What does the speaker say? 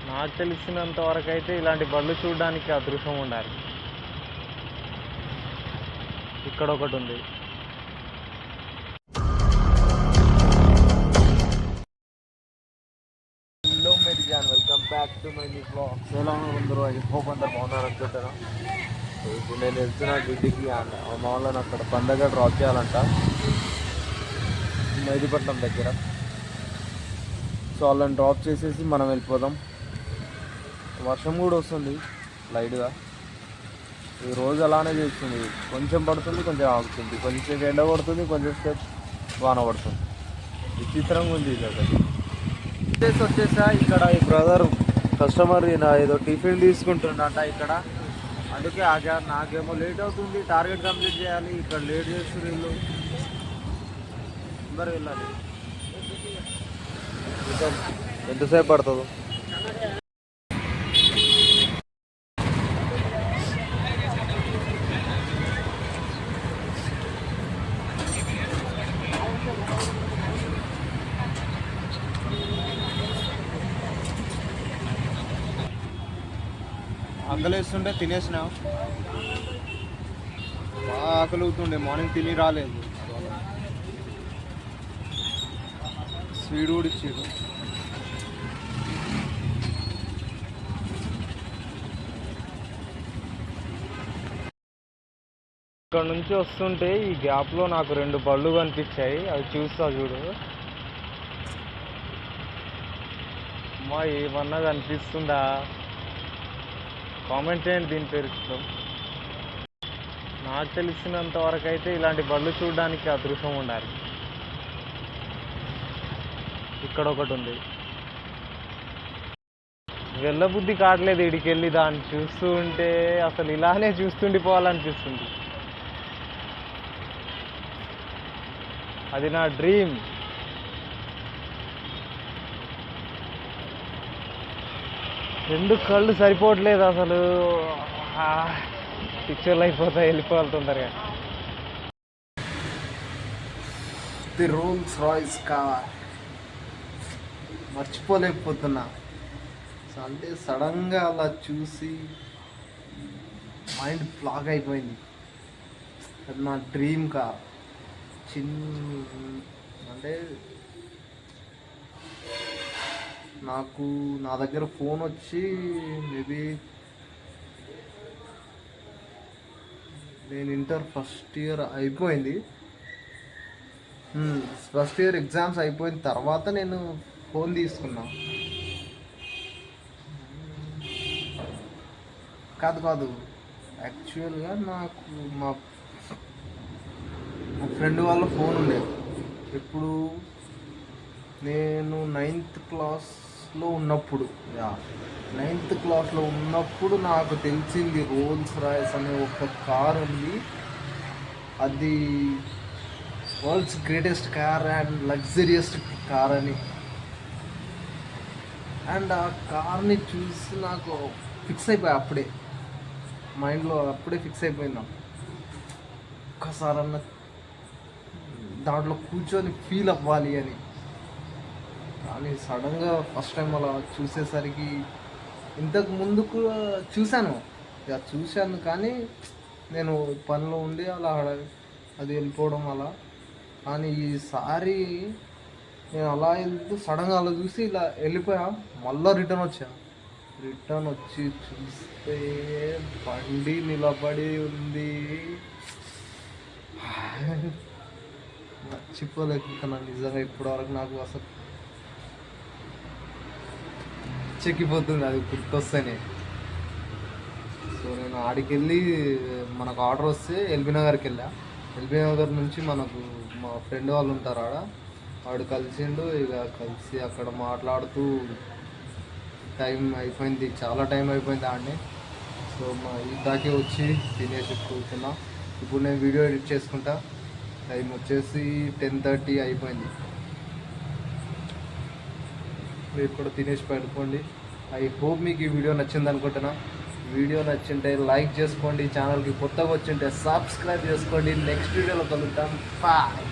నాకు తెలిసినంత వరకు అయితే ఇలాంటి బళ్ళు చూడడానికి అదృష్టం ఉండాలి. ఇక్కడ ఒకటి ఉంది. హలో మేరీ జాన్, welcome back to my new blogs. ఎలా ఉన్నారు అందరూ? ఐ హోప్ అందరు బాగున్నారు అనుకుంటాను. ఇప్పుడు నేను వెళ్తున్నా డ్యూటీకి. మా వాళ్ళని అక్కడ పని దగ్గర డ్రాప్ చేయాలంట, మెహదీపట్నం దగ్గర. సో వాళ్ళని డ్రాప్ చేసేసి మనం వెళ్ళిపోదాం. వర్షం కూడా వస్తుంది లైట్గా. ఈ రోజు అలానే చేస్తుంది, కొంచెం పడుతుంది కొంచెం ఆగుతుంది, కొంచెం ఎండ పడుతుంది కొంచెం సేపు వాన పడుతుంది. విచిత్రంగా ఉంది ఇది. అసలు వచ్చేసా ఇక్కడ ఈ బ్రదర్ కస్టమర్ ఏదో టిఫిన్ తీసుకుంటుండట ఇక్కడ, అందుకే ఆగా. నాకేమో లేట్ అవుతుంది, టార్గెట్ కంప్లీట్ చేయాలి. ఇక్కడ లేట్ చేస్తుంది వీళ్ళు, అందరు వెళ్ళాలి. ఎంతసేపు పడుతుందో. ఆకలిస్తుంటే తినేసినా, బాగా ఆకలి అవుతుండే. మార్నింగ్ తిని రాలేదు. స్వీట్ కూడా ఇచ్చారు. ఇక్కడ నుంచి వస్తుంటే ఈ గ్యాప్లో నాకు 2 బళ్ళు కనిపించాయి. అవి చూస్తా చూడు. అమ్మా, ఏమన్నా కనిపిస్తుందా? కామెంట్ చేయండి దీని పేరు. నాకు తెలిసినంత వరకు అయితే ఇలాంటి బళ్ళు చూడడానికి అదృష్టం ఉండాలి. ఇక్కడ ఒకటి ఉంది. వెళ్ళబుద్ధి కావట్లేదు ఇడికి వెళ్ళి. దాన్ని చూస్తూ ఉంటే అసలు ఇలానే చూస్తుండిపోవాలనిపిస్తుంది. అది నా డ్రీమ్. రెండు కళ్ళు సరిపోవట్లేదు అసలు. పిక్చర్లు అయిపోతాయి, వెళ్ళిపోవాలి తొందరగా. ది రోల్స్ రాయ్స్ కార్ మర్చిపోలేకపోతున్నా. అంటే సడన్గా అలా చూసి మైండ్ బ్లాక్ అయిపోయింది. అది నా డ్రీమ్ కార్. అంటే నా దగ్గర ఫోన్ వచ్చి మేబీ నేను ఇంటర్ ఫస్ట్ ఇయర్ అయిపోయింది. ఫస్ట్ ఇయర్ ఎగ్జామ్స్ అయిపోయిన తర్వాత నేను ఫోన్ తీసుకున్నా. కాదు యాక్చువల్గా నాకు మా ఫ్రెండ్ వాళ్ళ ఫోన్ ఉండేది. ఎప్పుడు నేను 9th క్లాస్లో ఉన్నప్పుడు, 9th క్లాస్లో ఉన్నప్పుడు నాకు తెలిసింది రోల్స్ రాయ్స్ అనే ఒక కార్ ఉంది. అది world's greatest car and luxuriest car అని. అండ్ ఆ కార్ని చూసి నాకు ఫిక్స్ అయిపోయా. అప్పుడే మైండ్లో ఫిక్స్ అయిపోయింది. ఒక్కసారన్నా దాంట్లో కూర్చొని ఫీల్ అవ్వాలి అని. కానీ సడన్గా ఫస్ట్ టైం అలా చూసేసరికి, ఇంతకు ముందు కూడా చూశాను కానీ నేను పనిలో ఉండి అలా అది వెళ్ళిపోవడం అలా. కానీ ఈసారి నేను అలా వెళ్తూ సడన్గా అలా చూసి ఇలా వెళ్ళిపోయా. మళ్ళీ రిటర్న్ వచ్చి చూస్తే బండి నిలబడి ఉంది. మర్చిపోలేకపోతున్నాను నిజంగా. ఇప్పటివరకు నాకు అసలు చెక్కిపోతుంది అది గుర్తొస్తేనే. సో నేను ఆడికి వెళ్ళి, మనకు ఆర్డర్ వస్తే ఎల్బీ నగర్కి వెళ్ళా. ఎల్బీ నగర్ నుంచి మనకు మా ఫ్రెండ్ వాళ్ళు ఉంటారు వాడు కలిసిండు. ఇక కలిసి అక్కడ మాట్లాడుతూ టైం అయిపోయింది, చాలా టైం అయిపోయింది ఆడనే. సో మా ఇందాకే వచ్చి తినేసి కూర్చున్నా. ఇప్పుడు నేను వీడియో ఎడిట్ చేసుకుంటా. టైం వచ్చేసి 10:30 అయిపోయింది. మీరు కూడా తినేసి పడుకోండి. ఐ హోప్ మీకు ఈ వీడియో నచ్చింది అనుకుంటున్నా. వీడియో నచ్చింటే లైక్ చేసుకోండి, ఛానల్కి కొత్తగా వచ్చింటే సబ్స్క్రైబ్ చేసుకోండి. నెక్స్ట్ వీడియోలో కలుద్దాం. బాయ్.